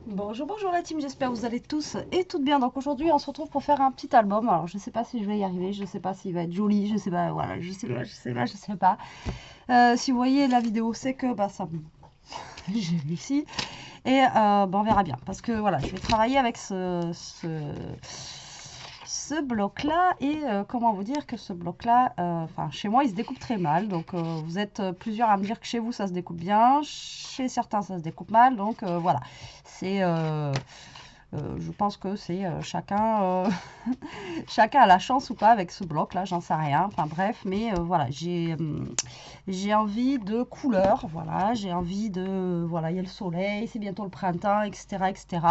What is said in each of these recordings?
Bonjour, bonjour la team, j'espère que vous allez tous et toutes bien. Donc aujourd'hui on se retrouve pour faire un petit album. Alors je sais pas si je vais y arriver, je sais pas s'il va être joli, je sais pas, voilà, je sais pas. Si vous voyez la vidéo, c'est que bah ça j'ai réussi. Et on verra bien. Parce que voilà, je vais travailler avec ce bloc-là. Et comment vous dire que ce bloc-là, enfin chez moi, il se découpe très mal. Donc vous êtes plusieurs à me dire que chez vous, ça se découpe bien. Chez certains, ça se découpe mal. Donc voilà, c'est... je pense que c'est chacun, chacun a la chance ou pas avec ce bloc là, j'en sais rien. Enfin bref, mais voilà, j'ai envie de couleurs, voilà, j'ai envie de, voilà, il y a le soleil, c'est bientôt le printemps, etc., etc.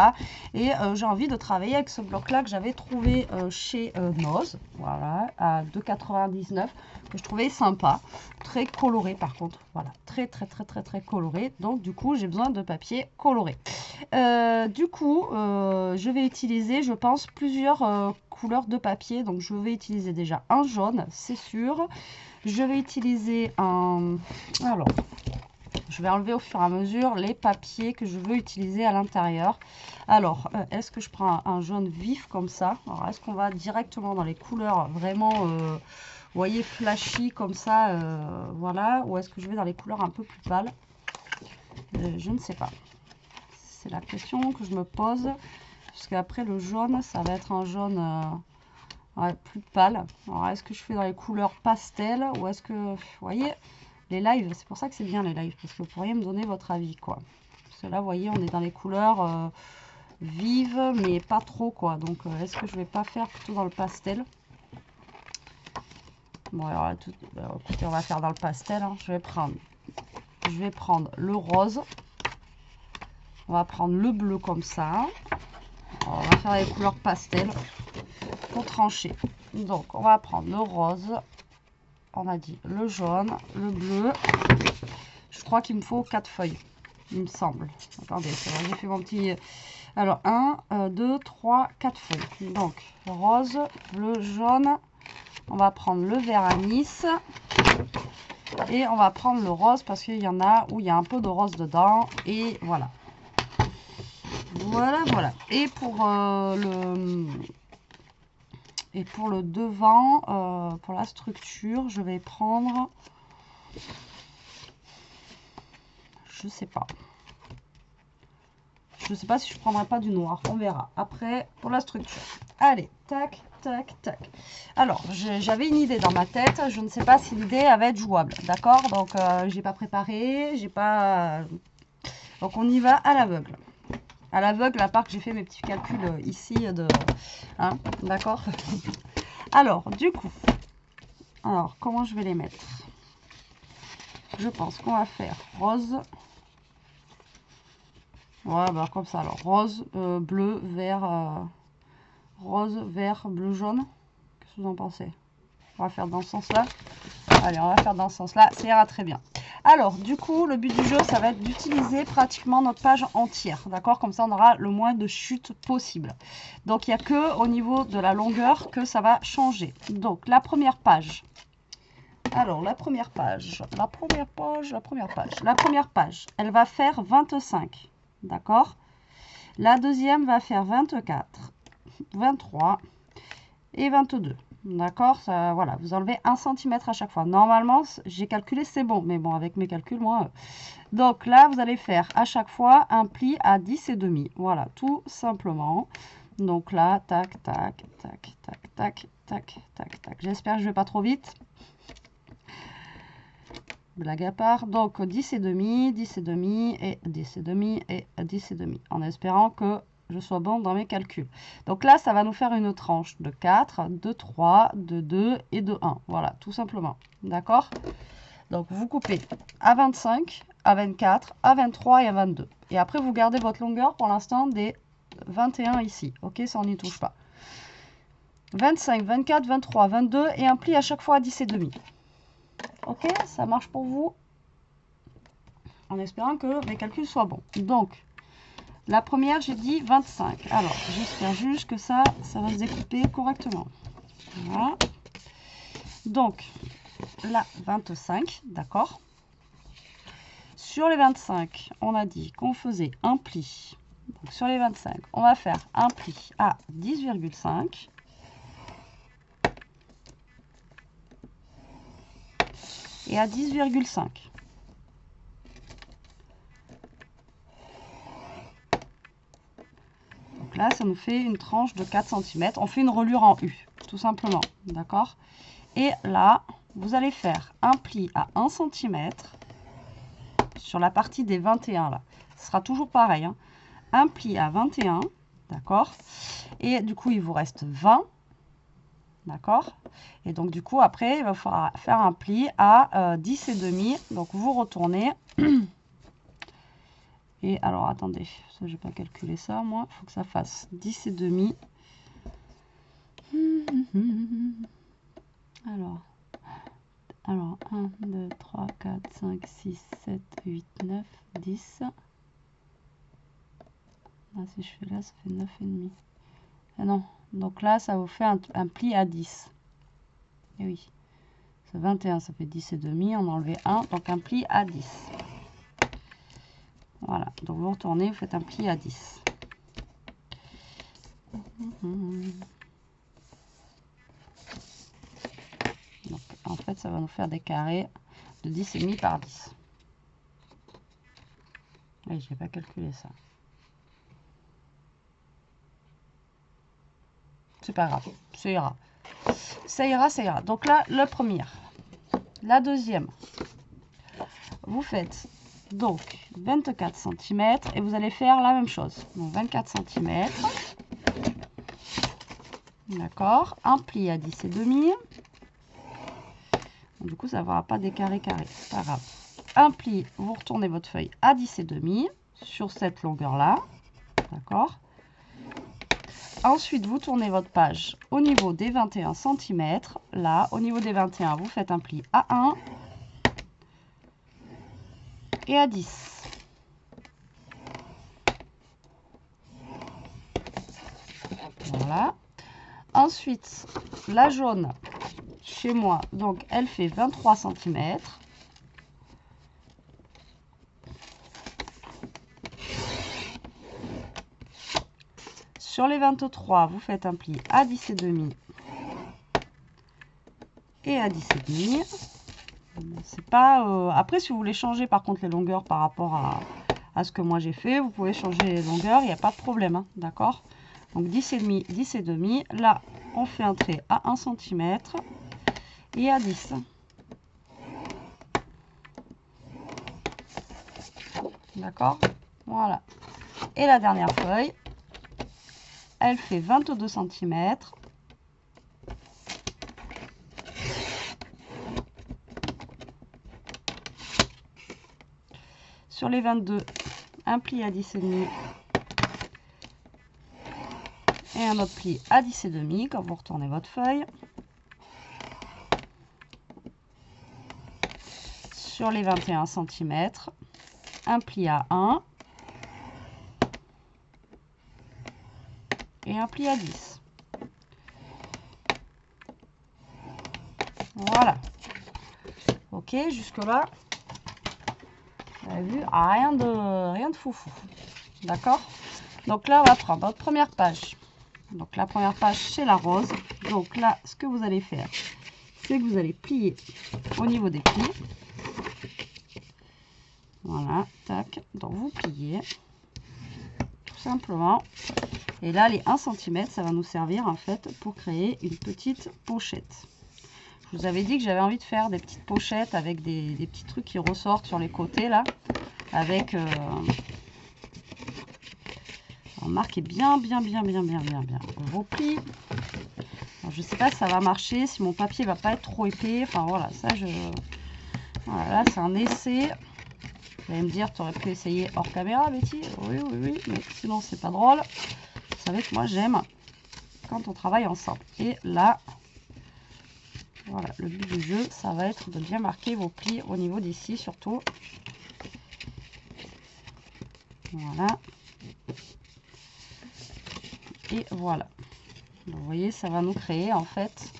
Et j'ai envie de travailler avec ce bloc-là que j'avais trouvé chez Noz, voilà, à 2,99, que je trouvais sympa, très coloré par contre, voilà, très très très très très coloré. Donc du coup, j'ai besoin de papier coloré. Du coup, je vais utiliser, je pense, plusieurs couleurs de papier. Donc je vais utiliser déjà un jaune, c'est sûr. Je vais utiliser un... Alors, je vais enlever au fur et à mesure les papiers que je veux utiliser à l'intérieur. Alors, est-ce que je prends un jaune vif comme ça? Alors, est-ce qu'on va directement dans les couleurs vraiment, vous voyez, flashy comme ça, voilà. Ou est-ce que je vais dans les couleurs un peu plus pâles? Je ne sais pas. C'est la question que je me pose. Parce qu'après, le jaune, ça va être un jaune... ouais, plus pâle. Alors, est-ce que je fais dans les couleurs pastel ou est-ce que, vous voyez, les lives, c'est pour ça que c'est bien les lives, parce que vous pourriez me donner votre avis, quoi. Parce que là, vous voyez, on est dans les couleurs vives, mais pas trop, quoi. Donc, est-ce que je vais pas faire plutôt dans le pastel? Bon, alors, écoutez, on va faire dans le pastel, hein. Je vais prendre le rose. On va prendre le bleu comme ça. Alors, on va faire les couleurs pastel pour trancher. Donc, on va prendre le rose. On a dit le jaune, le bleu. Je crois qu'il me faut 4 feuilles, il me semble. Attendez, j'ai fait mon petit... Alors, 1, 2, 3, 4 feuilles. Donc, rose, bleu, jaune. On va prendre le vert anis. Et on va prendre le rose parce qu'il y en a où il y a un peu de rose dedans. Et voilà. Voilà, voilà. Et pour le devant, pour la structure, je vais prendre... Je sais pas. Je sais pas si je prendrai pas du noir. On verra. Après, pour la structure. Allez, tac, tac, tac. Alors, j'avais une idée dans ma tête. Je ne sais pas si l'idée va être jouable. D'accord? Donc, j'ai pas préparé. J'ai pas... Donc, on y va à l'aveugle. À l'aveugle, à part que j'ai fait mes petits calculs ici de... Hein? D'accord? Alors, du coup... Alors, comment je vais les mettre? Je pense qu'on va faire rose... Ouais, bah comme ça. Alors, rose, bleu, vert, rose, vert, bleu, jaune. Qu'est-ce que vous en pensez? On va faire dans ce sens-là. Allez, on va faire dans ce sens-là. Ça ira très bien. Alors, du coup, le but du jeu, ça va être d'utiliser pratiquement notre page entière. D'accord? Comme ça, on aura le moins de chutes possible. Donc, il n'y a que au niveau de la longueur que ça va changer. Donc, la première page. Alors, la première page, elle va faire 25. D'accord? La deuxième va faire 24, 23 et 22. D'accord? Voilà, vous enlevez 1 cm à chaque fois. Normalement, j'ai calculé, c'est bon. Mais bon, avec mes calculs, moi... Donc là, vous allez faire à chaque fois un pli à 10 et demi. Voilà, tout simplement. Donc là, tac, tac, tac, tac, tac, tac, tac, tac. J'espère que je ne vais pas trop vite. Blague à part. Donc 10 et demi, 10 et demi, et 10 et demi, et 10 et demi. En espérant que je sois bon dans mes calculs. Donc là, ça va nous faire une tranche de 4, de 3, de 2 et de 1. Voilà, tout simplement. D'accord? Donc vous coupez à 25, à 24, à 23 et à 22. Et après, vous gardez votre longueur pour l'instant des 21 ici. Ok, ça on n'y touche pas. 25, 24, 23, 22 et un pli à chaque fois à 10 et demi. Ok, ça marche pour vous? En espérant que mes calculs soient bons. Donc, la première, j'ai dit 25. Alors, j'espère juste que ça va se découper correctement. Voilà. Donc, là, 25, d'accord. Sur les 25, on a dit qu'on faisait un pli Donc, sur les 25, on va faire un pli à 10,5. Et à 10,5. Donc là, ça nous fait une tranche de 4 cm. On fait une reliure en U, tout simplement. D'accord? Et là, vous allez faire un pli à 1 cm sur la partie des 21 là. Ce sera toujours pareil. Hein. Un pli à 21, d'accord? Et du coup, il vous reste 20. D'accord? Et donc, du coup, après, il va falloir faire un pli à 10,5. Donc, vous retournez. Et alors, attendez, ça, je n'ai pas calculé ça, moi. Il faut que ça fasse 10,5. Alors, 1, 2, 3, 4, 5, 6, 7, 8, 9, 10. Là, si je fais là, ça fait 9,5. Ah non, donc là, ça vous fait un pli à 10. Et oui. 21, ça fait 10,5, on a enlevé 1, donc un pli à 10. Voilà, donc vous retournez, vous faites un pli à 10. Donc, en fait, ça va nous faire des carrés de 10,5 par 10. Et je n'ai pas calculé ça. C'est pas grave, ça ira. Ça ira, ça ira. Donc là, la première. La deuxième. Vous faites donc 24 cm et vous allez faire la même chose. Donc 24 cm. D'accord. Un pli à 10,5. Du coup, ça ne fera pas des carrés carrés. C'est pas grave. Un pli, vous retournez votre feuille à 10,5 sur cette longueur-là. D'accord. Ensuite, vous tournez votre page au niveau des 21 cm. Là, au niveau des 21, vous faites un pli à 1 et à 10. Voilà. Ensuite, la jaune, chez moi, donc elle fait 23 cm. Sur les 23, vous faites un pli à 10,5 et à 10,5. C'est pas. Après, si vous voulez changer par contre les longueurs par rapport à ce que moi j'ai fait, vous pouvez changer les longueurs, il n'y a pas de problème. Hein, d'accord? Donc 10,5, 10,5. Là, on fait un trait à 1 cm et à 10. D'accord? Voilà. Et la dernière feuille, elle fait 22 cm. Sur les 22, un pli à 10,5 et un autre pli à 10,5 quand vous retournez votre feuille. Sur les 21 cm, un pli à 1 et un pli à 10. Voilà. Ok, jusque là, vous avez vu, rien de foufou. D'accord? Donc là, on va prendre votre première page. Donc la première page, c'est la rose. Donc là, ce que vous allez faire, c'est que vous allez plier au niveau des plis. Voilà, tac. Donc vous pliez, tout simplement. Et là, les 1 cm, ça va nous servir en fait pour créer une petite pochette. Je vous avais dit que j'avais envie de faire des petites pochettes avec des petits trucs qui ressortent sur les côtés là. Avec... marquez bien vos plis. Alors, je ne sais pas si ça va marcher, si mon papier va pas être trop épais. Enfin voilà, ça je... Voilà, là c'est un essai. Vous allez me dire, tu aurais pu essayer hors caméra, Betty? Oui, mais sinon c'est pas drôle. Vous savez que moi j'aime quand on travaille ensemble. Et là, voilà, le but du jeu, ça va être de bien marquer vos plis au niveau d'ici surtout. Voilà. Et voilà. Donc, vous voyez, ça va nous créer en fait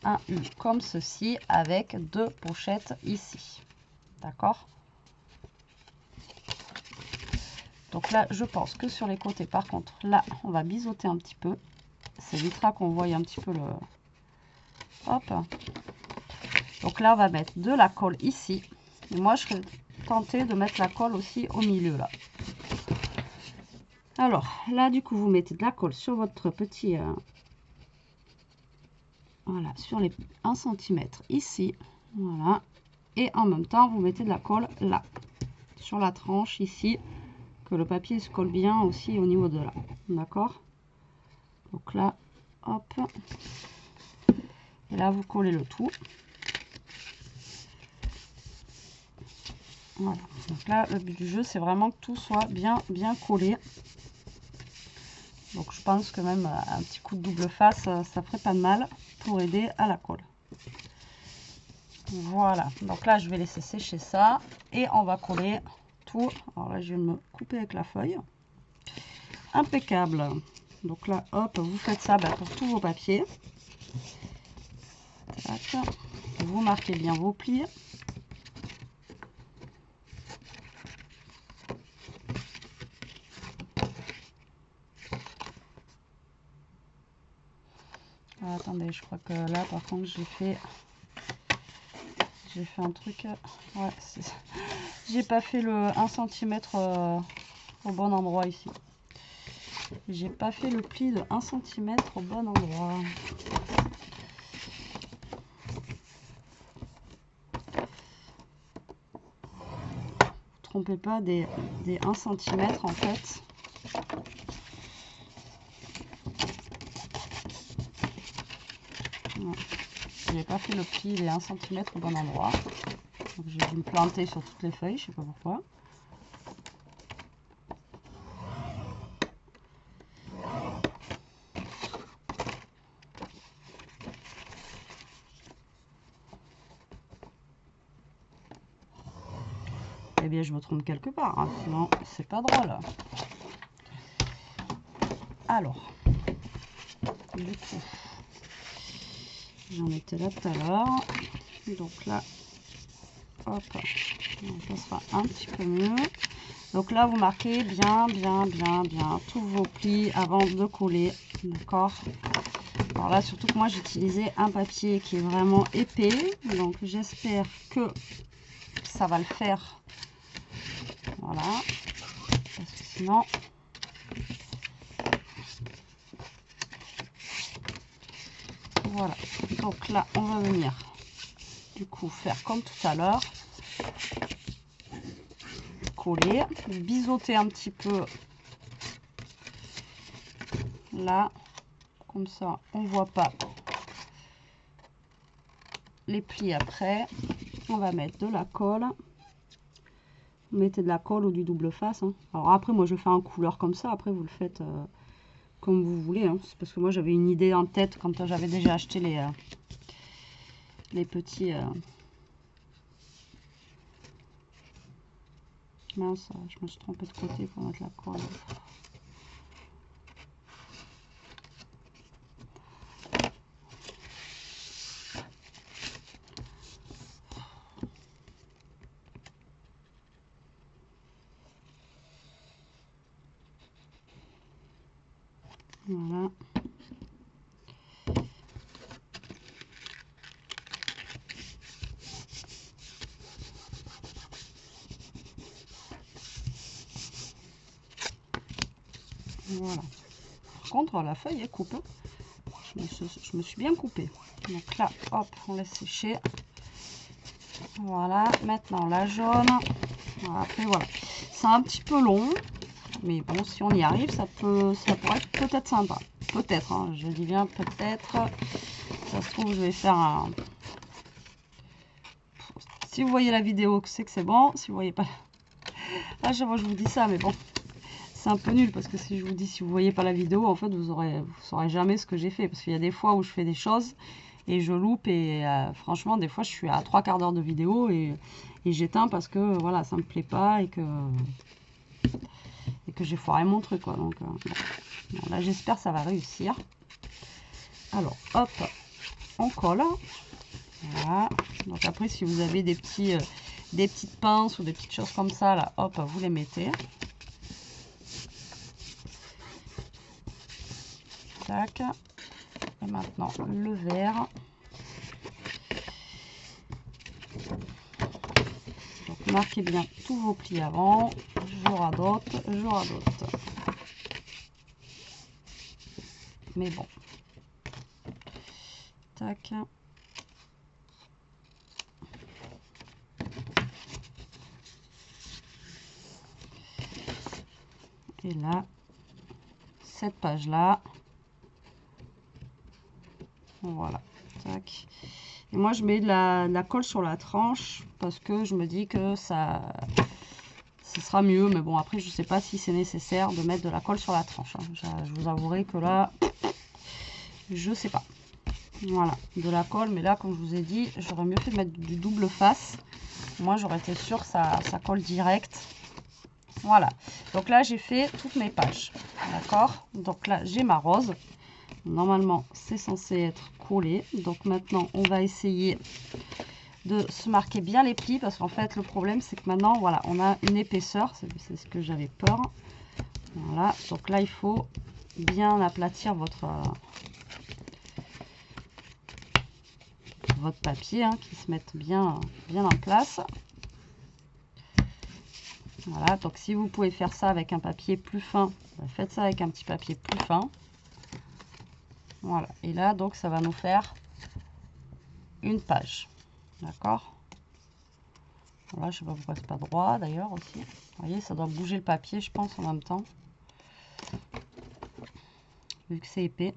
un U comme ceci avec deux pochettes ici. D'accord? Donc là, je pense que sur les côtés, par contre, là, on va biseauter un petit peu. Ça évitera qu'on voie un petit peu le... Hop. Donc là, on va mettre de la colle ici. Et moi, je serais tentée de mettre la colle aussi au milieu, là. Alors, là, du coup, vous mettez de la colle sur votre petit... voilà, sur les 1 cm ici. Voilà. Et en même temps, vous mettez de la colle là, sur la tranche ici. Que le papier se colle bien aussi au niveau de là. D'accord? Donc là, hop. Et là, vous collez le tout. Voilà. Donc là, le but du jeu, c'est vraiment que tout soit bien collé. Donc je pense que même un petit coup de double face, ça ferait pas de mal pour aider à la colle. Voilà. Donc là, je vais laisser sécher ça. Et on va coller tout. Alors là, je vais me couper avec la feuille. Impeccable. Donc là, hop, vous faites ça pour tous vos papiers. Tac. Vous marquez bien vos plis. Ah, attendez, je crois que là, par contre, j'ai fait un truc. Ouais, j'ai pas fait le 1 cm au bon endroit ici. J'ai pas fait le pli de 1 cm au bon endroit. Trompez pas des 1 cm en fait. J'ai pas fait le pli des 1 cm au bon endroit. Donc j'ai dû me planter sur toutes les feuilles, je sais pas pourquoi. Eh bien je me trompe quelque part, hein. Sinon c'est pas drôle. Alors, du coup, j'en étais là tout à l'heure. Donc là, hop, donc ça sera un petit peu mieux. Donc là, vous marquez bien tous vos plis avant de coller, d'accord? Alors là, surtout que moi, j'ai utilisé un papier qui est vraiment épais, donc j'espère que ça va le faire. Voilà, parce que sinon... Voilà, donc là, on va venir du coup faire comme tout à l'heure. Coller, biseauter un petit peu là, comme ça on voit pas les plis après. On va mettre de la colle. Vous mettez de la colle ou du double face, hein. Alors après moi je fais en couleur comme ça, après vous le faites comme vous voulez, hein. C'est parce que moi j'avais une idée en tête quand j'avais déjà acheté les petits mince, je me suis trompée de côté pour mettre la colle. Voilà. Voilà. Par contre, la feuille est coupée. Je me suis bien coupée. Donc là, hop, on laisse sécher. Voilà. Maintenant, la jaune. Voilà, après, voilà. C'est un petit peu long. Mais bon, si on y arrive, ça pourrait être peut-être sympa. Peut-être, hein, je dis bien peut-être. Ça se trouve, je vais faire un... Si vous voyez la vidéo, c'est que c'est bon. Si vous voyez pas... Ah, je vous dis ça, mais bon. C'est un peu nul parce que si je vous dis, si vous voyez pas la vidéo, en fait, vous saurez jamais ce que j'ai fait. Parce qu'il y a des fois où je fais des choses et je loupe. Et franchement, des fois, je suis à 3/4 d'heure de vidéo et j'éteins parce que, voilà, ça me plaît pas et que j'ai foiré mon truc, quoi. Donc, bon, là, j'espère que ça va réussir. Alors, hop, on colle. Voilà. Donc après, si vous avez des petites pinces ou des petites choses comme ça, là, hop, vous les mettez. tac. Et maintenant le vert. Donc marquez bien tous vos plis avant. Je radote, je radote. Mais bon. Tac. Et là, cette page là, voilà, tac. Et moi je mets de la colle sur la tranche parce que je me dis que ça sera mieux, mais bon après je sais pas si c'est nécessaire de mettre de la colle sur la tranche, hein. Je vous avouerai que là je sais pas. Voilà, de la colle, mais là comme je vous ai dit, j'aurais mieux fait de mettre du double face. Moi j'aurais été sûre ça colle direct. Voilà, donc là j'ai fait toutes mes pages, d'accord. Donc là j'ai ma rose, normalement c'est censé être collé. Donc maintenant on va essayer de se marquer bien les plis, parce qu'en fait le problème c'est que maintenant voilà, on a une épaisseur, c'est ce que j'avais peur. Voilà, donc là il faut bien aplatir votre papier, hein, qui se mette bien en place. Voilà, donc si vous pouvez faire ça avec un papier plus fin, faites ça avec un petit papier plus fin. Voilà, et là donc ça va nous faire une page, d'accord. Voilà, je sais pas pourquoi c'est pas droit d'ailleurs aussi. Vous voyez, ça doit bouger le papier, je pense, en même temps, vu que c'est épais.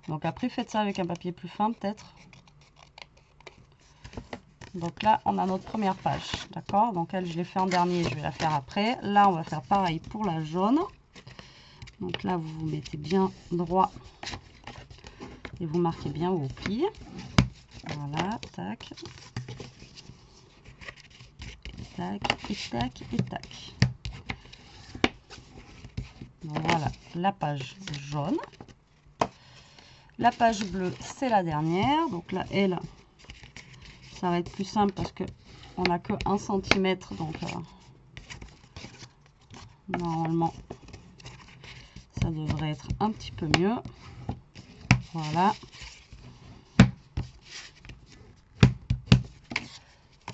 Donc après faites ça avec un papier plus fin peut-être. Donc là on a notre première page, d'accord. Donc elle je l'ai fait en dernier, je vais la faire après. Là on va faire pareil pour la jaune. Donc là vous vous mettez bien droit et vous marquez bien vos plis. Voilà, tac, tac et tac et tac. Donc voilà la page jaune. La page bleue c'est la dernière. Donc là elle, ça va être plus simple parce que on n'a que 1 cm, donc normalement ça devrait être un petit peu mieux. Voilà,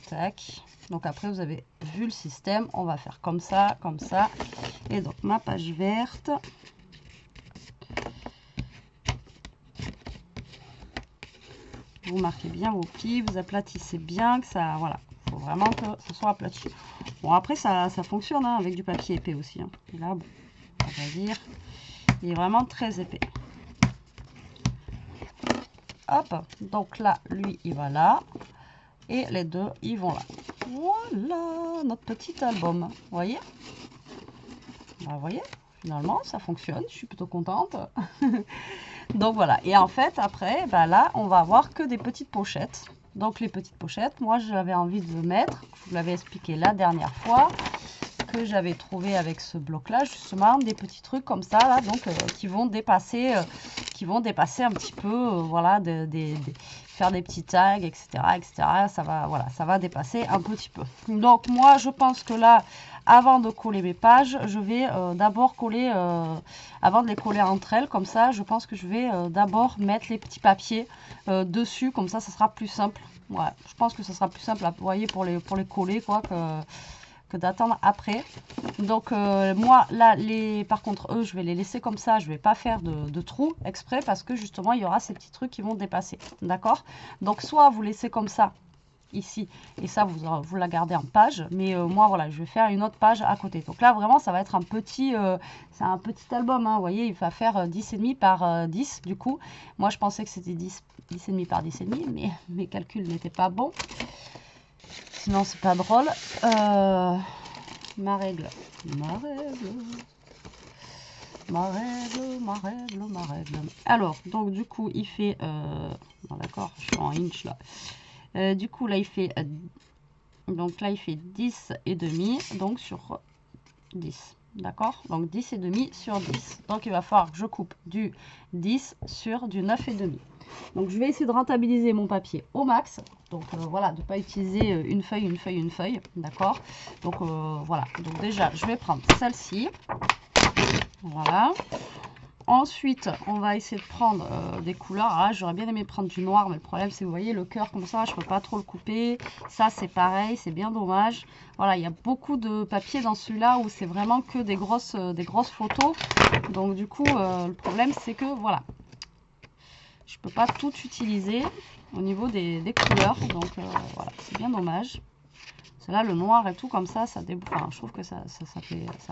tac. Donc après vous avez vu le système, on va faire comme ça, et donc ma page verte, vous marquez bien vos plis, vous aplatissez bien, que ça, voilà, faut vraiment que ce soit aplati. Bon après ça fonctionne, hein, avec du papier épais aussi, hein. Et là bon, on va dire il est vraiment très épais. Hop, donc là lui il va là et les deux ils vont là. Voilà notre petit album, vous voyez. Bah, vous voyez, finalement ça fonctionne, je suis plutôt contente. Donc voilà, et en fait après bah là on va avoir que des petites pochettes. Donc les petites pochettes, moi j'avais envie de mettre, je vous l'avais expliqué la dernière fois, que j'avais trouvé avec ce bloc là justement, des petits trucs comme ça là, donc qui vont dépasser un petit peu, voilà, faire des petits tags, etc., ça va, voilà, ça va dépasser un petit peu. Donc moi je pense que là, avant de coller mes pages, je vais d'abord coller, avant de les coller entre elles, comme ça, je pense que je vais d'abord mettre les petits papiers dessus, comme ça sera plus simple. Ouais, je pense que ce sera plus simple, vous voyez, pour les coller, quoi, que d'attendre après. Donc moi là par contre eux je vais les laisser comme ça, je vais pas faire de trous exprès parce que justement il y aura ces petits trucs qui vont dépasser, d'accord. Donc soit vous laissez comme ça ici et ça vous la gardez en page, mais moi voilà, je vais faire une autre page à côté. Donc là vraiment ça va être un petit c'est un petit album, hein, vous voyez, il va faire 10,5 par 10 du coup. Moi je pensais que c'était 10,5 par 10,5, mais mes calculs n'étaient pas bons. Sinon c'est pas drôle. Ma règle. Alors donc du coup il fait bon, d'accord, je suis en inch là. Du coup là il fait donc là il fait 10 et demi, donc sur 10, d'accord. Donc 10 et demi sur 10, donc il va falloir que je coupe du 10 sur du 9 et demi. Donc je vais essayer de rentabiliser mon papier au max. Donc voilà, de ne pas utiliser une feuille, d'accord. Donc voilà, donc déjà je vais prendre celle-ci, voilà. ensuite, on va essayer de prendre des couleurs. Ah, j'aurais bien aimé prendre du noir, mais le problème, c'est, vous voyez, le cœur comme ça, je peux pas trop le couper. Ça, c'est pareil, c'est bien dommage. Voilà, il y a beaucoup de papier dans celui-là où c'est vraiment que des grosses photos. Donc, du coup, le problème, c'est que, voilà, je peux pas tout utiliser au niveau des couleurs. Donc, voilà, c'est bien dommage. Là, le noir et tout comme ça, enfin, je trouve que ça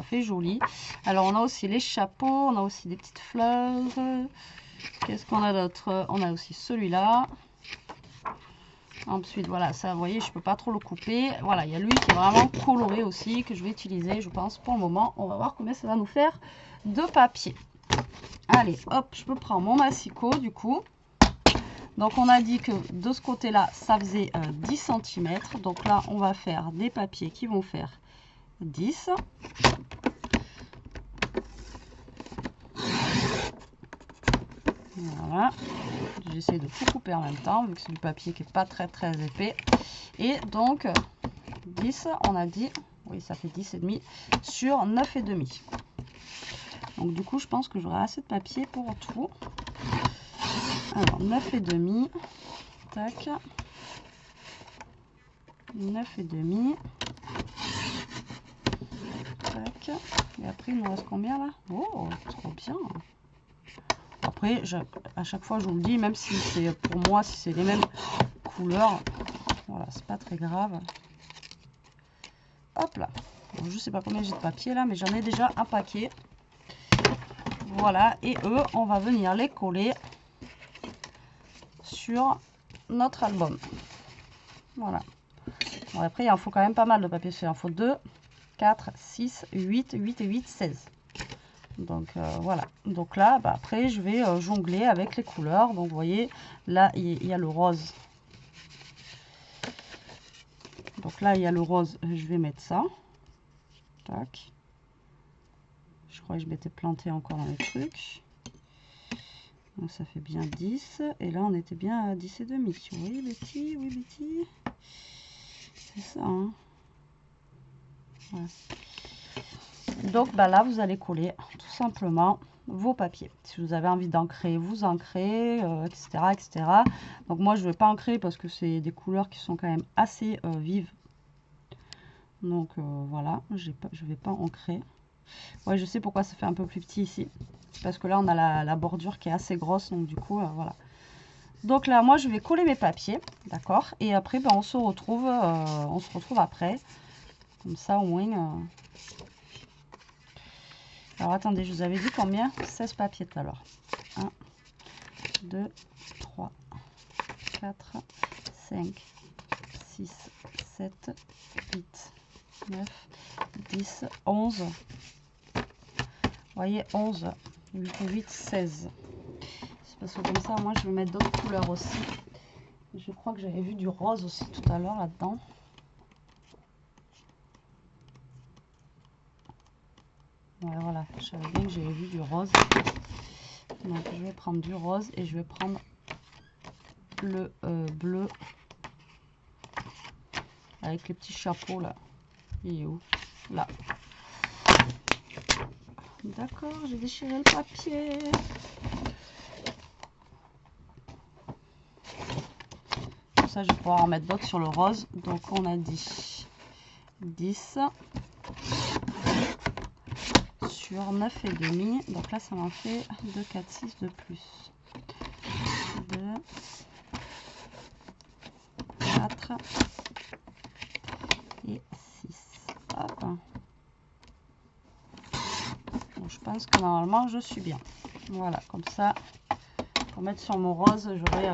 fait joli. Alors, on a aussi les chapeaux, on a aussi des petites fleurs. Qu'est-ce qu'on a d'autre? On a aussi celui-là. Ensuite, voilà, ça, vous voyez, je peux pas trop le couper. Voilà, il y a lui qui est vraiment coloré aussi, que je vais utiliser, je pense, pour le moment. On va voir combien ça va nous faire de papier. Allez, hop, je peux prendre mon massicot, du coup. Donc, on a dit que de ce côté-là, ça faisait 10 cm. Donc là, on va faire des papiers qui vont faire 10. Voilà. J'essaie de tout couper en même temps, vu que c'est du papier qui n'est pas très épais. Et donc, 10, on a dit, oui, ça fait 10,5 sur 9,5. Donc, du coup, je pense que j'aurai assez de papier pour tout. Alors, 9,5. Tac. 9,5. Tac. Et après, il nous reste combien là? Oh, trop bien. Après, à chaque fois, je vous le dis, même si c'est pour moi, si c'est les mêmes couleurs, voilà, c'est pas très grave. Hop là. Donc, je sais pas combien j'ai de papier là, mais j'en ai déjà un paquet. Voilà. Et eux, on va venir les coller sur notre album. Voilà. Bon, après, il en faut quand même pas mal de papier. Il en faut 2, 4, 6, 8, 8 et 8, 16. Donc voilà. Donc là, bah, après, je vais jongler avec les couleurs. Donc vous voyez, là, il y a le rose. Donc là, il y a le rose. Je vais mettre ça. Tac. Je crois que je m'étais planté encore dans les trucs. Donc ça fait bien 10. Et là, on était bien à 10,5. Oui, Betty, oui, Betty. C'est ça, hein. Voilà. Donc bah là, vous allez coller tout simplement vos papiers. Si vous avez envie d'ancrer, vous ancrez, etc., etc. Donc moi, je ne vais pas ancrer parce que c'est des couleurs qui sont quand même assez vives. Donc voilà, je vais pas ancrer. Ouais, je sais pourquoi ça fait un peu plus petit ici. Parce que là, on a la bordure qui est assez grosse. Donc du coup, voilà. Donc là, moi, je vais coller mes papiers. D'accord. Et après, ben, on se retrouve après. Comme ça, au moins... Alors, attendez, je vous avais dit combien? 16 papiers tout à l'heure. 1, 2, 3, 4, 5, 6, 7, 8, 9, 10, 11. Vous voyez, 11, 8 et 8, 16. C'est parce que comme ça, moi, je vais mettre d'autres couleurs aussi. Je crois que j'avais vu du rose aussi tout à l'heure là-dedans. Ouais, voilà, je savais bien que j'avais vu du rose. Donc, je vais prendre du rose et je vais prendre le bleu avec les petits chapeaux là. Il est où? Là. D'accord, j'ai déchiré le papier. Comme ça, je vais pouvoir en mettre d'autres sur le rose. Donc, on a dit 10 sur 9,5. Donc là, ça m'en fait 2, 4, 6 de plus. 2, 4 et 6. Hop. Donc, je pense que normalement, je suis bien. Voilà, comme ça, pour mettre sur mon rose, j'aurai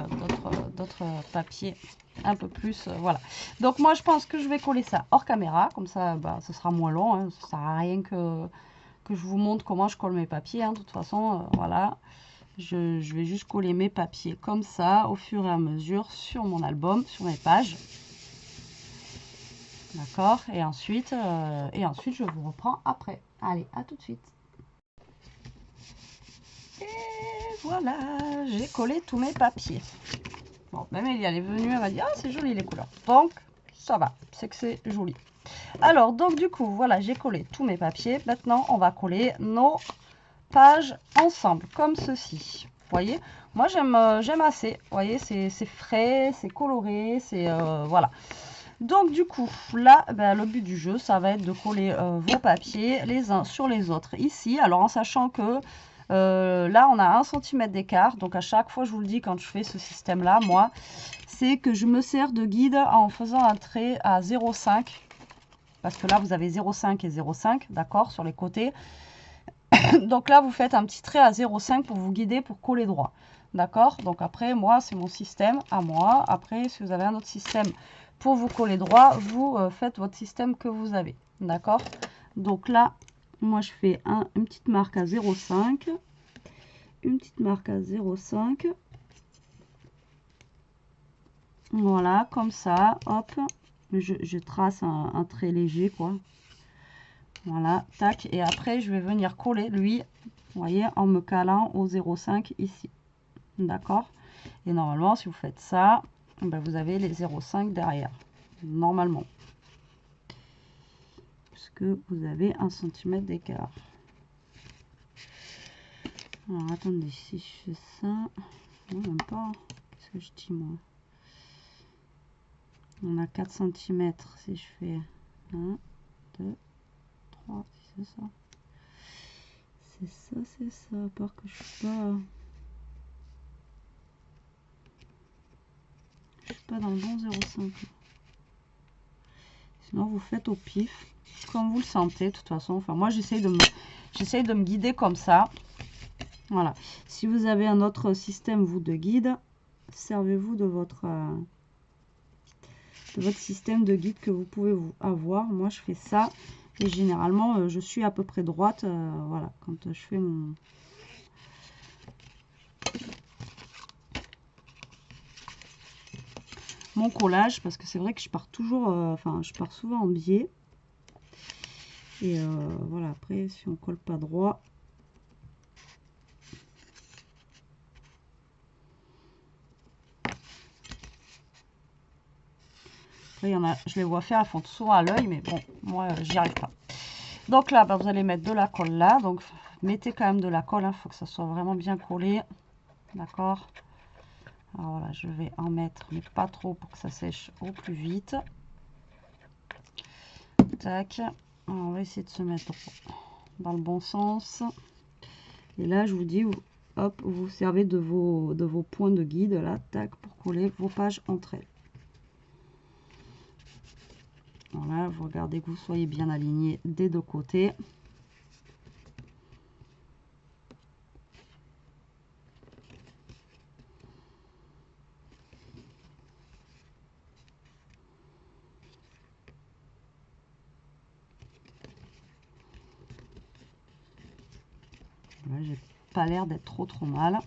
d'autres papiers un peu plus. Voilà. Donc, moi, je pense que je vais coller ça hors caméra. Comme ça, bah, ce sera moins long. Hein. Ça ne sert à rien que je vous montre comment je colle mes papiers. Hein. De toute façon, voilà. Je vais juste coller mes papiers comme ça, au fur et à mesure, sur mon album, sur mes pages. D'accord, et ensuite, je vous reprends après. Allez, à tout de suite. Et voilà, j'ai collé tous mes papiers. Bon, même elle est venue, elle m'a dit, ah, c'est joli les couleurs. Donc, ça va, c'est que c'est joli. Alors, donc du coup, voilà, j'ai collé tous mes papiers. Maintenant, on va coller nos page ensemble, comme ceci. Vous voyez, moi j'aime assez. Vous voyez, c'est frais, c'est coloré, c'est voilà. Donc du coup, là, ben, le but du jeu, ça va être de coller vos papiers les uns sur les autres ici. Alors en sachant que là, on a 1 cm d'écart. Donc à chaque fois, je vous le dis, quand je fais ce système-là, moi, c'est que je me sers de guide en faisant un trait à 0,5. Parce que là, vous avez 0,5 et 0,5, d'accord, sur les côtés. Donc là, vous faites un petit trait à 0,5 pour vous guider, pour coller droit. D'accord? Donc après, moi, c'est mon système à moi. Après, si vous avez un autre système pour vous coller droit, vous faites votre système que vous avez. D'accord? Donc là, moi, je fais une petite marque à 0,5. Une petite marque à 0,5. Voilà, comme ça. Hop. Je trace un trait léger, quoi. Voilà, tac. Et après, je vais venir coller, lui, vous voyez, en me calant au 0,5 ici. D'accord? Et normalement, si vous faites ça, ben vous avez les 0,5 derrière. Normalement. Puisque vous avez 1 cm d'écart. Alors, attendez, si je fais ça... Non, même pas. Qu'est-ce que je dis, moi? On a 4 cm. Si je fais 1, 2, 3, c'est ça. C'est ça, c'est ça. À part que je suis pas dans le bon 0,5. Sinon, vous faites au pif, comme vous le sentez, de toute façon. Enfin, moi, j'essaye de me guider comme ça. Voilà. Si vous avez un autre système, vous, de guide, servez-vous de votre système de guide que vous pouvez avoir. Moi, je fais ça. Et généralement, je suis à peu près droite. Voilà, quand je fais mon collage, parce que c'est vrai que je pars toujours, enfin, je pars souvent en biais. Et voilà, après, si on colle pas droit, après, il y en a, je les vois faire, elles font souvent à l'œil, mais bon, moi, j'y arrive pas. Donc là, bah, vous allez mettre de la colle là. Donc, mettez quand même de la colle, il faut que ça soit vraiment bien collé. D'accord? Alors voilà, je vais en mettre, mais pas trop pour que ça sèche au plus vite. Tac. Alors, on va essayer de se mettre dans le bon sens. Et là, je vous dis, hop, vous servez de vos points de guide, là, tac, pour coller vos pages entre elles. Voilà, vous regardez que vous soyez bien alignés des deux côtés. Là, j'ai pas l'air d'être trop mal.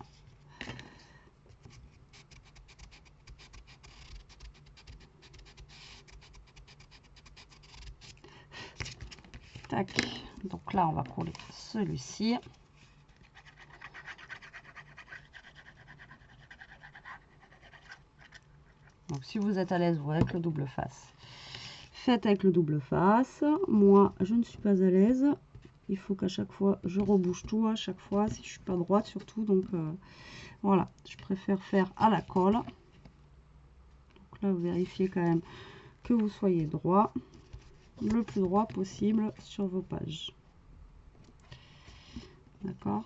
Tac. Donc là, on va coller celui-ci. Donc si vous êtes à l'aise, vous avec le double face, faites avec le double face. Moi, je ne suis pas à l'aise. Il faut qu'à chaque fois, je rebouche tout à chaque fois, si je suis pas droite surtout. Donc voilà, je préfère faire à la colle. Donc là, vous vérifiez quand même que vous soyez droit, le plus droit possible sur vos pages. D'accord?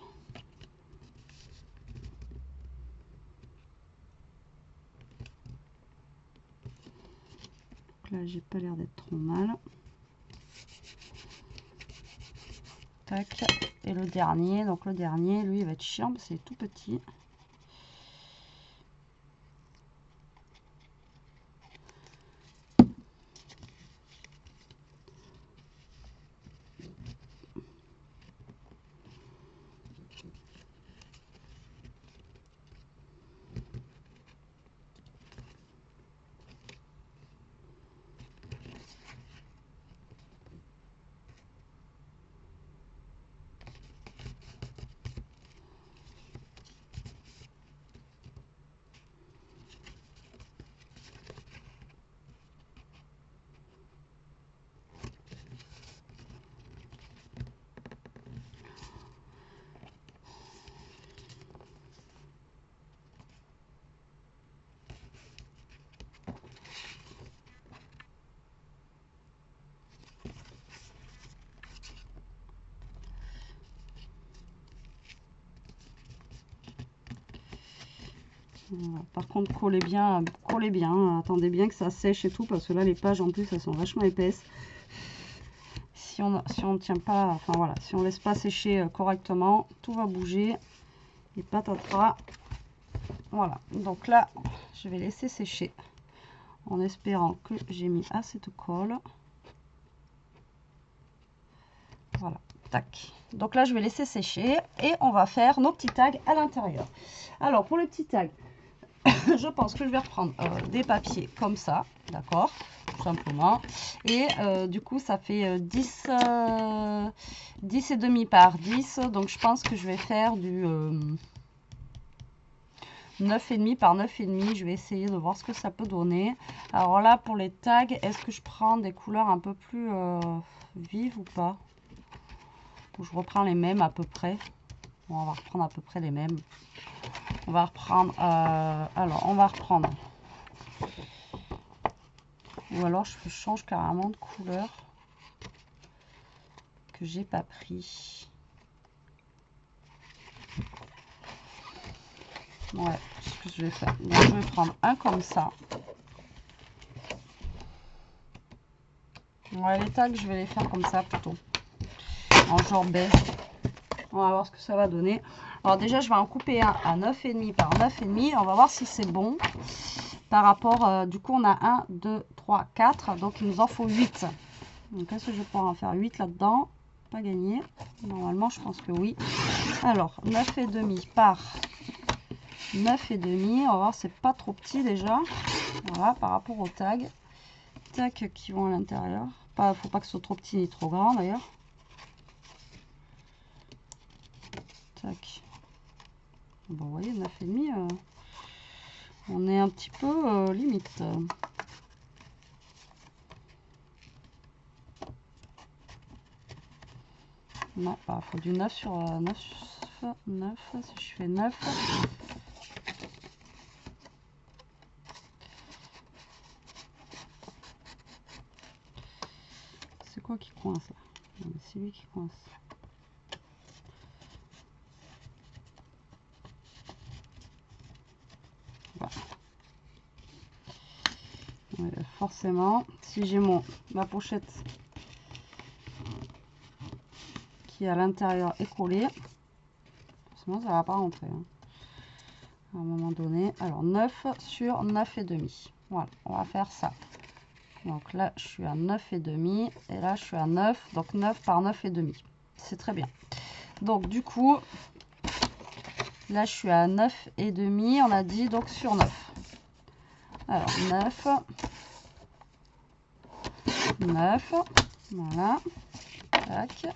Donc là, j'ai pas l'air d'être trop mal. Tac. Et le dernier, donc le dernier, lui, il va être chiant, c'est tout petit. Voilà. Par contre, collez bien, hein. Attendez bien que ça sèche et tout, parce que là, les pages en plus, elles sont vachement épaisses. Si on ne tient pas, enfin voilà, si on laisse pas sécher correctement, tout va bouger et patatras. Voilà, donc là, je vais laisser sécher en espérant que j'ai mis assez de colle. Voilà, tac. Donc là, je vais laisser sécher et on va faire nos petits tags à l'intérieur. Alors, pour les petits tags, je pense que je vais reprendre des papiers comme ça, d'accord, tout simplement. Et du coup, ça fait 10 et demi par 10. Donc, je pense que je vais faire du 9,5 par 9,5. Je vais essayer de voir ce que ça peut donner. Alors là, pour les tags, est-ce que je prends des couleurs un peu plus vives ou pas? Ou je reprends les mêmes à peu près? Bon, on va reprendre à peu près les mêmes. On va reprendre... alors, on va reprendre... Ou alors, je change carrément de couleur que j'ai pas pris. Ouais, c'est ce que je vais faire. Donc, je vais prendre un comme ça. Ouais, les tags, je vais les faire comme ça plutôt. En genre beige. On va voir ce que ça va donner. Alors déjà, je vais en couper un à 9,5 par 9,5. On va voir si c'est bon. Par rapport, du coup, on a 1, 2, 3, 4. Donc, il nous en faut 8. Donc, est-ce que je vais pouvoir en faire 8 là-dedans? Pas gagné. Normalement, je pense que oui. Alors, 9,5 par 9,5. On va voir, c'est pas trop petit déjà. Voilà, par rapport aux tags. Tac, qui vont à l'intérieur. Faut pas que ce soit trop petit ni trop grand d'ailleurs. Tac. Bon, vous voyez, 9,5. On est un petit peu limite. Non, il faut du 9 sur 9. Si je fais 9. C'est quoi qui coince là? C'est lui qui coince. Voilà. Ouais, forcément, si j'ai ma pochette qui à l'intérieur est collée, forcément ça va pas rentrer. Hein. À un moment donné. Alors 9 sur 9,5. Voilà, on va faire ça. Donc là, je suis à 9,5 et là, je suis à 9. Donc 9 par 9,5. C'est très bien. Donc du coup, là, je suis à 9,5. On a dit donc sur 9. Alors 9. 9. Voilà. Tac.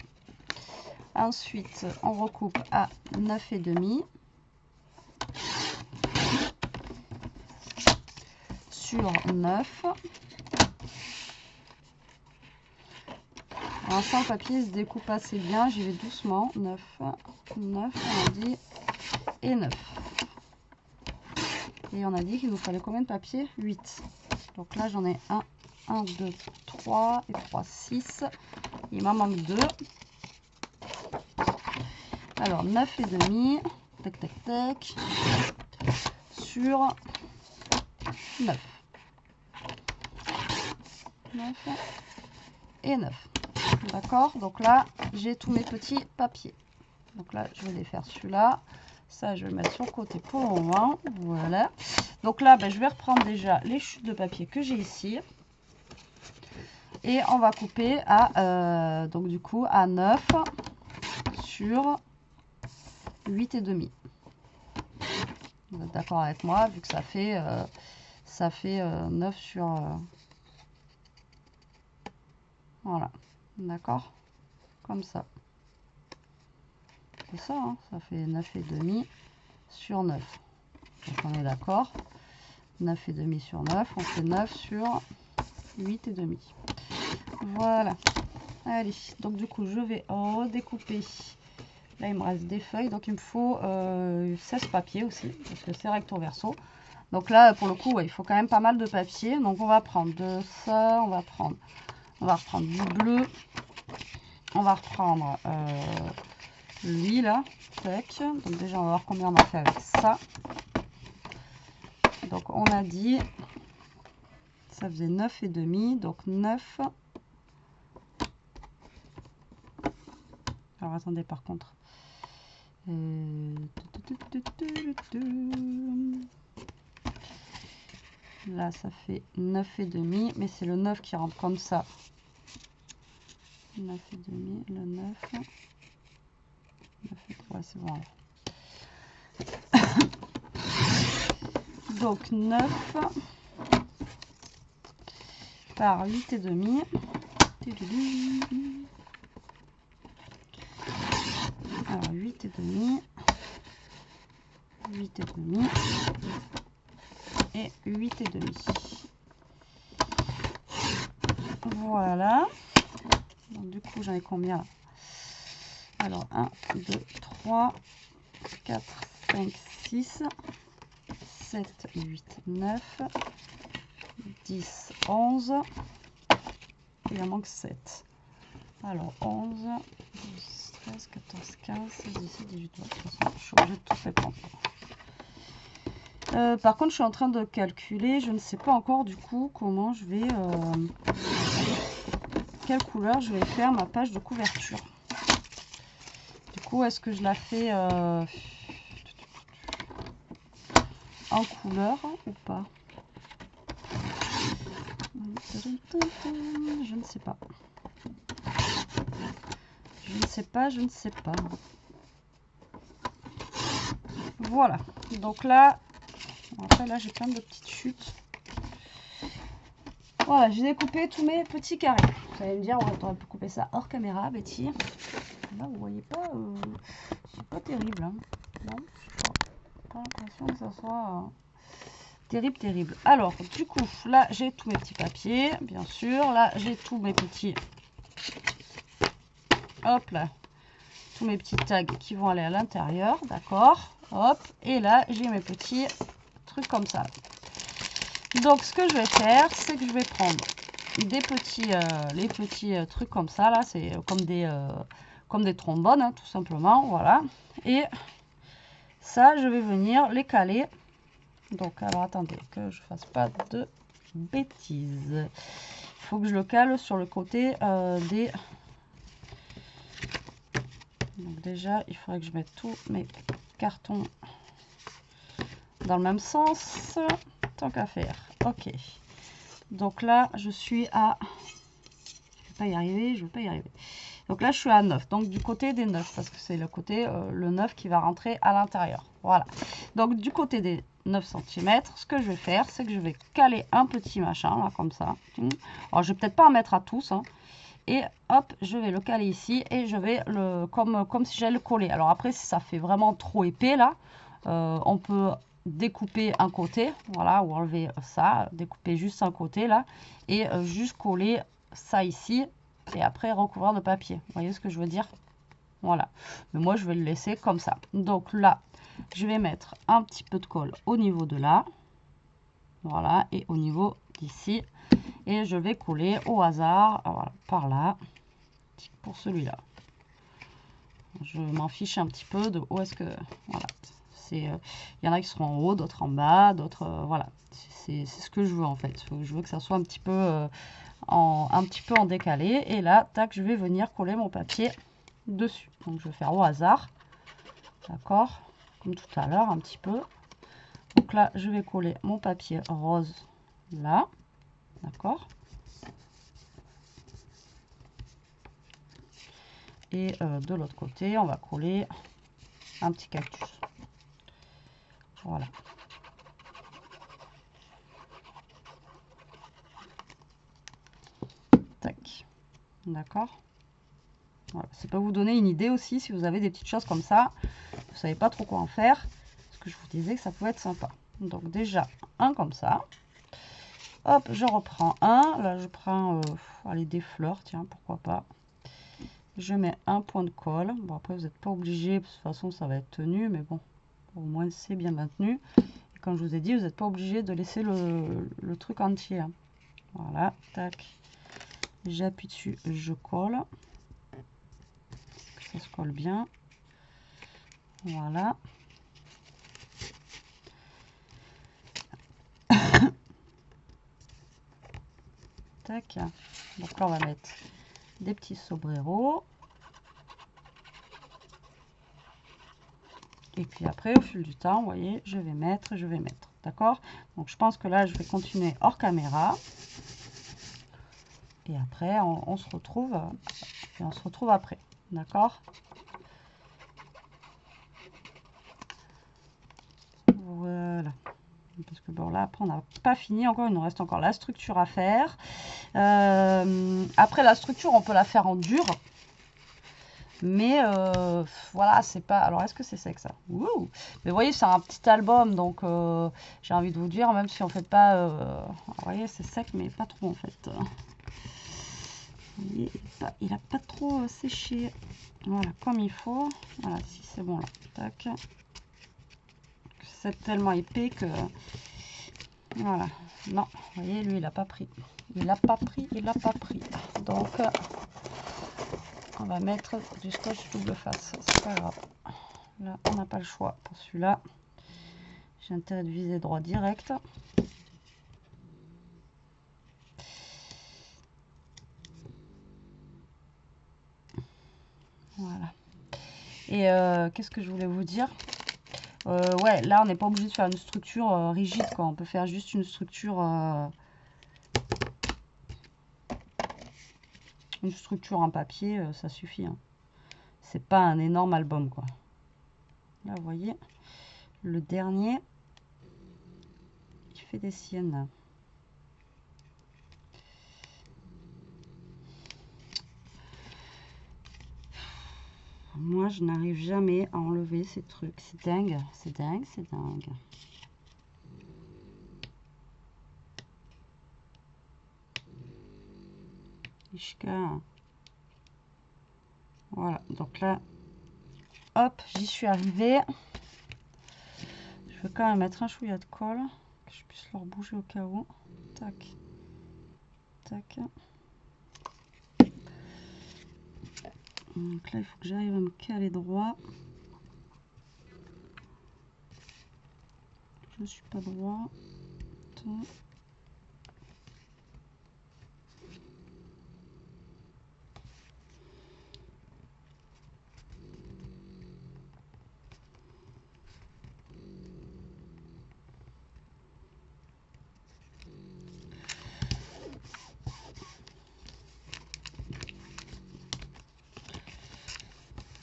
Ensuite, on recoupe à 9,5. Sur 9. Alors, ça, le papier se découpe assez bien. J'y vais doucement. 9, 9, on a dit. Et 9. Et on a dit qu'il nous fallait combien de papier? 8. Donc là, j'en ai 1, 2, 3 et 3, 6. Il m'en manque 2. Alors, 9,5. Tac, tac, tac. Sur 9. 9 et 9. D'accord, donc là j'ai tous mes petits papiers. Donc là je vais les faire celui-là. Ça je vais le mettre sur le côté pour le moment. Voilà. Donc là je vais reprendre déjà les chutes de papier que j'ai ici. Et on va couper à donc du coup à 9 sur 8,5. Vous êtes d'accord avec moi vu que ça fait 9 sur voilà, d'accord, comme ça. C'est ça, hein, ça fait 9,5 sur 9. Donc on est d'accord. 9,5 sur 9, on fait 9 sur 8,5. Voilà. Allez, donc du coup, je vais redécouper. Là, il me reste des feuilles, donc il me faut 16 papiers aussi, parce que c'est recto verso. Donc là, pour le coup, ouais, il faut quand même pas mal de papier. Donc on va prendre de ça, on va reprendre du bleu. On va reprendre lui là. Tac. Donc déjà, on va voir combien on en fait avec ça. Donc on a dit, ça faisait 9,5, donc 9. Alors attendez, par contre. Là, ça fait 9,5, mais c'est le 9 qui rentre comme ça. 9,5, le 9. 9 ouais, c'est bon. Donc 9 par 8,5. Alors 8,5. 8,5 et 8,5. Voilà. Donc, du coup, j'en ai combien là? Alors 1, 2, 3, 4, 5, 6, 7, 8, 9, 10, 11. Il en manque 7. Alors 11, 12, 13, 14, 15, 16, 17, 18. De toute façon, je suis obligée de tout faire prendre. Par contre, je suis en train de calculer. Je ne sais pas encore du coup comment je vais... quelle couleur je vais faire ma page de couverture. Du coup, est-ce que je la fais en couleur ou pas? Je ne sais pas. Je ne sais pas, je ne sais pas. Voilà. Donc là, après là, j'ai plein de petites chutes. Voilà, j'ai découpé tous mes petits carrés. Vous allez me dire, ouais, t'aurais pu couper ça hors caméra, Betty. Là, vous voyez pas, c'est pas terrible. Hein. Non, je n'ai pas l'impression que ça soit terrible, terrible. Alors, du coup, là, j'ai tous mes petits papiers, bien sûr. Là, j'ai tous mes petits... Hop là. Tous mes petits tags qui vont aller à l'intérieur, d'accord. Hop, et là, j'ai mes petits trucs comme ça. Donc, ce que je vais faire, c'est que je vais prendre des petits, les petits trucs comme ça, là, c'est comme des trombones, hein, tout simplement, voilà. Et ça, je vais venir les caler. Donc, alors, attendez, que je fasse pas de bêtises. Il faut que je le cale sur le côté des... Donc, déjà, il faudrait que je mette tous mes cartons dans le même sens. Tant qu'à faire. Ok. Donc là, je suis à... Je vais pas y arriver, je vais pas y arriver. Donc là, je suis à 9. Donc du côté des 9, parce que c'est le côté, le 9 qui va rentrer à l'intérieur. Voilà. Donc du côté des 9 cm, ce que je vais faire, c'est que je vais caler un petit machin, là, comme ça. Alors, je vais peut-être pas en mettre à tous, hein. Et hop, je vais le caler ici et je vais le... Comme si j'allais le coller. Alors après, si ça fait vraiment trop épais, là, on peut... découper un côté, voilà, ou enlever ça, découper juste un côté là, et juste coller ça ici, et après recouvrir de papier. Vous voyez ce que je veux dire? Voilà. Mais moi, je vais le laisser comme ça. Donc là, je vais mettre un petit peu de colle au niveau de là, voilà, et au niveau d'ici, et je vais coller au hasard, voilà, par là, pour celui-là. Je m'en fiche un petit peu de où est-ce que, voilà. Il y en a qui seront en haut, d'autres en bas, d'autres... voilà. C'est ce que je veux en fait. Je veux que ça soit un petit peu en décalé. Et là, tac, je vais venir coller mon papier dessus. Donc, je vais faire au hasard. D'accord? Comme tout à l'heure, un petit peu. Donc là, je vais coller mon papier rose là. D'accord? Et de l'autre côté, on va coller un petit cactus. Voilà. Tac. D'accord? Voilà. Ça peut vous donner une idée aussi si vous avez des petites choses comme ça. Vous savez pas trop quoi en faire. Parce que je vous disais que ça pouvait être sympa. Donc déjà, un comme ça. Hop, je reprends un. Là, je prends allez, des fleurs. Tiens, pourquoi pas. Je mets un point de colle. Bon, après, vous n'êtes pas obligé. De toute façon, ça va être tenu. Mais bon, au moins, c'est bien maintenu. Et comme je vous ai dit, vous n'êtes pas obligé de laisser le truc entier. Hein. Voilà, tac. J'appuie dessus, je colle. Que ça se colle bien. Voilà. Tac. Donc là, on va mettre des petits sombreros. Et puis après, au fil du temps, vous voyez, je vais mettre. D'accord? Donc je pense que là, je vais continuer hors caméra. Et après, on se retrouve. Et on se retrouve après. D'accord? Voilà. Parce que bon, là, après, on n'a pas fini. Encore, il nous reste encore la structure à faire. Après, la structure, on peut la faire en dur. Mais voilà, c'est pas... Alors, est-ce que c'est sec, ça? Ouh. Mais vous voyez, c'est un petit album. Donc, j'ai envie de vous dire, même si on ne fait pas... vous voyez, c'est sec, mais pas trop, en fait. Vous voyez, il n'a pas trop séché. Voilà, comme il faut. Voilà, si c'est bon, là. Tac. C'est tellement épais que... Voilà. Non, vous voyez, lui, il n'a pas pris. Il n'a pas pris. Donc, on va mettre du scotch double face. C'est pas grave. Là, on n'a pas le choix pour celui-là. J'ai intérêt de viser droit direct. Voilà. Et qu'est-ce que je voulais vous dire? Ouais, là, on n'est pas obligé de faire une structure rigide, quoi. On peut faire juste une structure... en papier, ça suffit. Hein. C'est pas un énorme album, quoi. Là, vous voyez, le dernier, il fait des siennes. Moi, je n'arrive jamais à enlever ces trucs. C'est dingue, c'est dingue, c'est dingue. Voilà, donc là, hop, j'y suis arrivée. Je vais quand même mettre un chouïa de colle, que je puisse leur bouger au cas où. Tac, tac. Donc là, il faut que j'arrive à me caler droit. Je ne suis pas droit.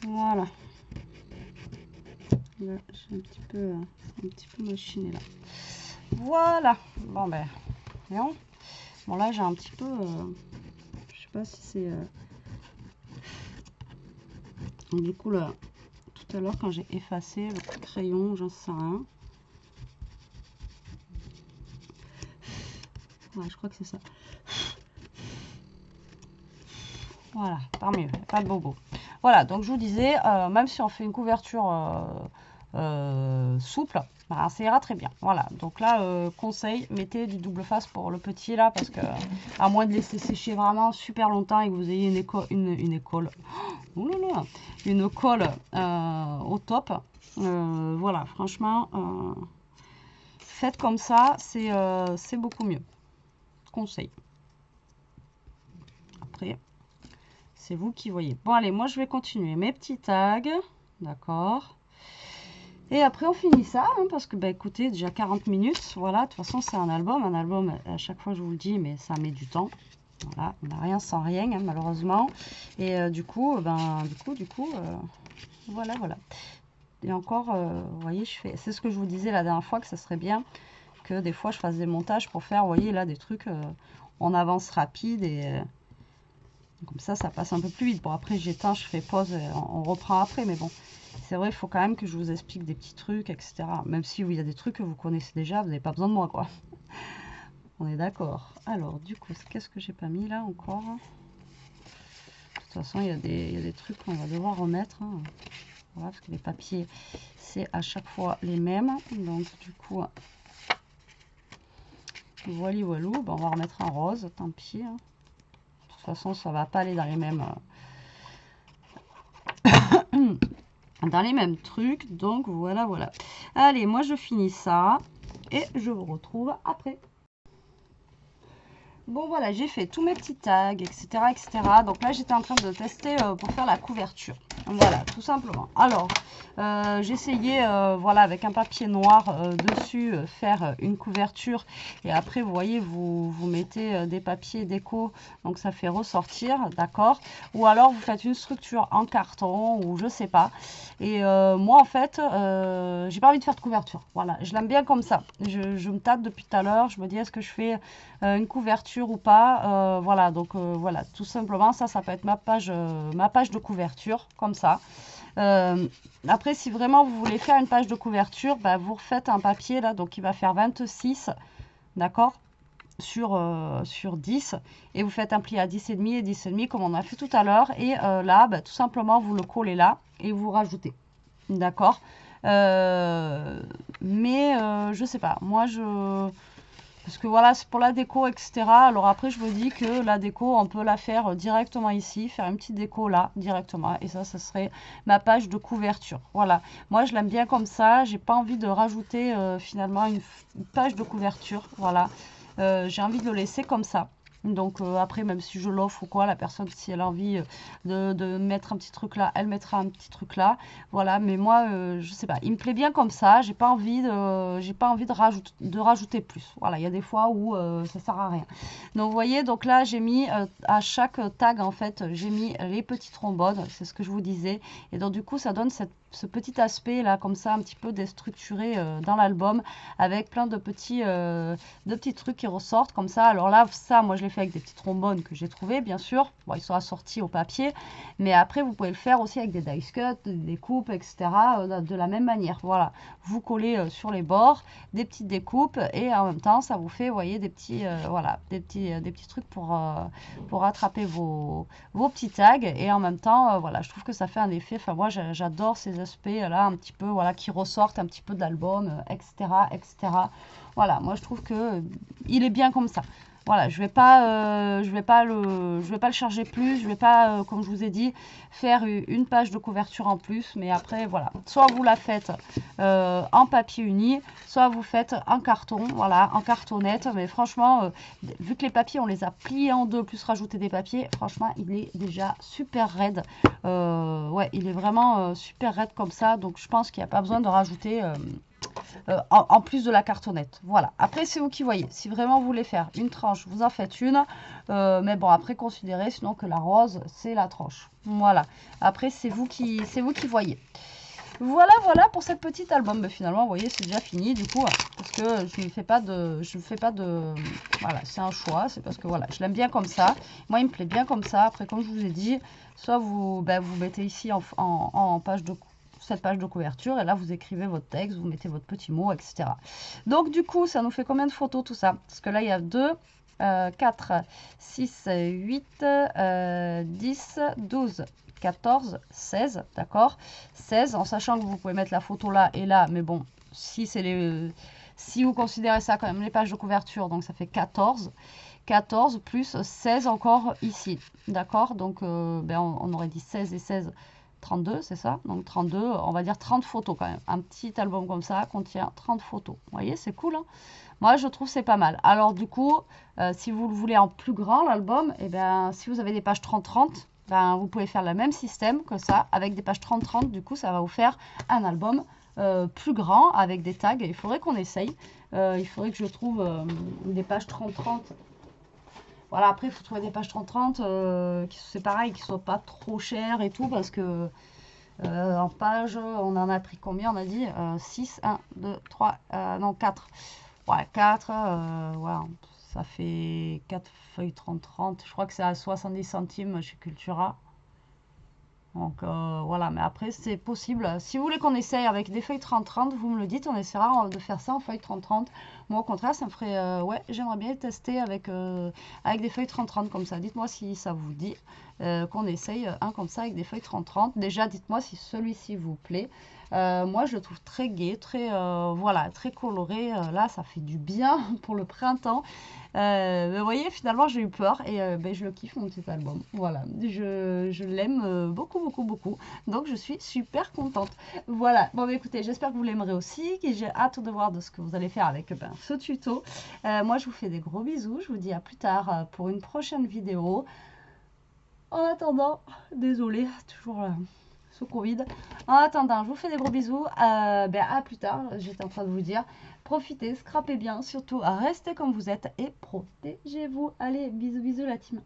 Voilà. Là, j'ai un petit peu machiné là. Voilà. Bon ben, voyons. Bon là, j'ai un petit peu, je sais pas si c'est. Du coup là, tout à l'heure quand j'ai effacé le crayon, j'en sais rien. Ouais, je crois que c'est ça. Voilà, tant mieux, pas de bobo. Voilà, donc je vous disais, même si on fait une couverture souple, bah, ça ira très bien. Voilà, donc là, conseil, mettez du double face pour le petit là, parce que à moins de laisser sécher vraiment super longtemps et que vous ayez une colle au top. Voilà, franchement, faites comme ça, c'est beaucoup mieux. Conseil. Après, c'est vous qui voyez. Bon, allez, moi, je vais continuer mes petits tags. D'accord. Et après, on finit ça, hein, parce que, bah, écoutez, déjà 40 minutes. Voilà, de toute façon, c'est un album. Un album, à chaque fois, je vous le dis, mais ça met du temps. Voilà, on n'a rien sans rien, hein, malheureusement. Et du coup, voilà, voilà. Et encore, vous voyez, c'est ce que je vous disais la dernière fois, que ça serait bien que des fois, je fasse des montages pour faire, vous voyez, là, des trucs en avance rapide et... Comme ça passe un peu plus vite. Bon, après, j'éteins, je fais pause, et on reprend après. Mais bon, c'est vrai, il faut quand même que je vous explique des petits trucs, etc. Même si il y a des trucs que vous connaissez déjà, vous n'avez pas besoin de moi, quoi. On est d'accord. Alors, du coup, qu'est-ce que j'ai pas mis là encore? De toute façon, il y a des trucs qu'on va devoir remettre. Hein. Voilà, parce que les papiers, c'est à chaque fois les mêmes. Donc, du coup, voilà, voilou. Bon, on va remettre un rose, tant pis. Hein. De toute façon, ça va pas aller dans les mêmes trucs. Donc voilà, voilà. Allez, moi je finis ça et je vous retrouve après. Bon voilà, j'ai fait tous mes petits tags, etc. etc. Donc là, j'étais en train de tester pour faire la couverture. Voilà, tout simplement. Alors, j'essayais, voilà, avec un papier noir dessus, faire une couverture. Et après, vous voyez, vous mettez des papiers déco, donc ça fait ressortir, d'accord. Ou alors, vous faites une structure en carton, ou je sais pas. Et moi, en fait, j'ai pas envie de faire de couverture. Voilà, je l'aime bien comme ça. Je me tâte depuis tout à l'heure. Je me dis, est-ce que je fais une couverture ou pas, voilà, donc voilà, tout simplement ça peut être ma page de couverture comme ça. Après, si vraiment vous voulez faire une page de couverture, bah, vous refaites un papier là, donc il va faire 26, d'accord, sur 10, et vous faites un pli à 10,5 et 10,5 comme on a fait tout à l'heure, et là bah, tout simplement vous le collez là et vous rajoutez, d'accord. Mais je sais pas, moi parce que voilà, c'est pour la déco, etc. Alors après, je me dis que la déco, on peut la faire directement ici, faire une petite déco là, directement. Et ça serait ma page de couverture. Voilà. Moi, je l'aime bien comme ça. J'ai pas envie de rajouter finalement une page de couverture. Voilà. J'ai envie de le laisser comme ça. Donc après, même si je l'offre ou quoi, la personne, si elle a envie de mettre un petit truc là, elle mettra un petit truc là. Voilà, mais moi, je sais pas, il me plaît bien comme ça. J'ai pas envie de rajouter plus. Voilà, il y a des fois où ça sert à rien. Donc vous voyez, donc là, j'ai mis à chaque tag, en fait, j'ai mis les petits trombones. C'est ce que je vous disais. Et donc du coup, ça donne ce petit aspect là, comme ça, un petit peu déstructuré dans l'album, avec plein de petits trucs qui ressortent comme ça. Alors là, ça, moi, je l'ai fait avec des petits trombones que j'ai trouvé, bien sûr. Bon, ils sont assortis au papier, mais après, vous pouvez le faire aussi avec des dice cuts, des coupes, etc. De la même manière. Voilà, vous collez sur les bords des petites découpes et en même temps, ça vous fait, vous voyez, des petits, voilà, des petits trucs pour attraper vos petits tags. Et en même temps, voilà, je trouve que ça fait un effet. Enfin, moi, j'adore ces aspects là, un petit peu, voilà, qui ressortent un petit peu de l'album, etc., etc. Voilà, moi je trouve que il est bien comme ça. Voilà, je vais pas le charger plus, je vais pas, comme je vous ai dit, faire une page de couverture en plus. Mais après, voilà, soit vous la faites en papier uni, soit vous faites en carton, voilà, en cartonnette. Mais franchement, vu que les papiers, on les a pliés en deux, plus rajouter des papiers, franchement, il est déjà super raide. Ouais, il est vraiment super raide comme ça, donc je pense qu'il n'y a pas besoin de rajouter en plus de la cartonnette. Voilà, après c'est vous qui voyez. Si vraiment vous voulez faire une tranche, vous en faites une. Mais bon, après considérez sinon que la rose, c'est la tranche. Voilà, après c'est vous qui voyez. Voilà, voilà pour cette petite album. Mais finalement, vous voyez, c'est déjà fini du coup, parce que je ne fais pas de, voilà, c'est un choix, c'est parce que voilà, je l'aime bien comme ça. Moi, il me plaît bien comme ça. Après, comme je vous ai dit, soit vous mettez ici en page de cette page de couverture, et là vous écrivez votre texte, vous mettez votre petit mot, etc. Donc du coup, ça nous fait combien de photos tout ça? Parce que là, il y a 2, 4, 6, 8, 10, 12, 14, 16, d'accord, 16, en sachant que vous pouvez mettre la photo là et là, mais bon, si vous considérez ça quand même les pages de couverture, donc ça fait 14. 14 plus 16 encore ici, d'accord, donc on aurait dit 16 et 16, 32, c'est ça, donc 32, on va dire 30 photos quand même. Un petit album comme ça contient 30 photos. Vous voyez, c'est cool, hein. Moi, je trouve c'est pas mal. Alors du coup, si vous le voulez en plus grand, l'album, et bien si vous avez des pages 30-30, ben, vous pouvez faire le même système que ça, avec des pages 30-30, du coup, ça va vous faire un album plus grand, avec des tags. Il faudrait qu'on essaye. Il faudrait que je trouve des pages 30-30. Voilà, après, il faut trouver des pages 30-30, c'est pareil, qui ne soient pas trop chères et tout, parce que en page, on en a pris combien? On a dit 6, 1, 2, 3, non 4. Ouais, 4, voilà, ça fait 4 feuilles 30-30. Je crois que c'est à 70 centimes chez Cultura. Donc voilà, mais après c'est possible. Si vous voulez qu'on essaye avec des feuilles 30-30, vous me le dites, on essaiera de faire ça en feuilles 30-30. Moi au contraire, ça me ferait... ouais, j'aimerais bien tester avec des feuilles 30-30 comme ça. Dites-moi si ça vous dit qu'on essaye un comme ça avec des feuilles 30-30. Déjà, dites-moi si celui-ci vous plaît. Moi, je le trouve très gai, très, voilà, très coloré. Là, ça fait du bien pour le printemps. Mais vous voyez, finalement, j'ai eu peur et je le kiffe, mon petit album. Voilà, je l'aime beaucoup, beaucoup, beaucoup. Donc, je suis super contente. Voilà, bon, écoutez, j'espère que vous l'aimerez aussi, que j'ai hâte de voir de ce que vous allez faire avec ce tuto. Moi, je vous fais des gros bisous. Je vous dis à plus tard pour une prochaine vidéo. En attendant, désolée, toujours sous Covid. En attendant, je vous fais des gros bisous. À plus tard, j'étais en train de vous dire. Profitez, scrapez bien, surtout restez comme vous êtes et protégez-vous. Allez, bisous, bisous la team.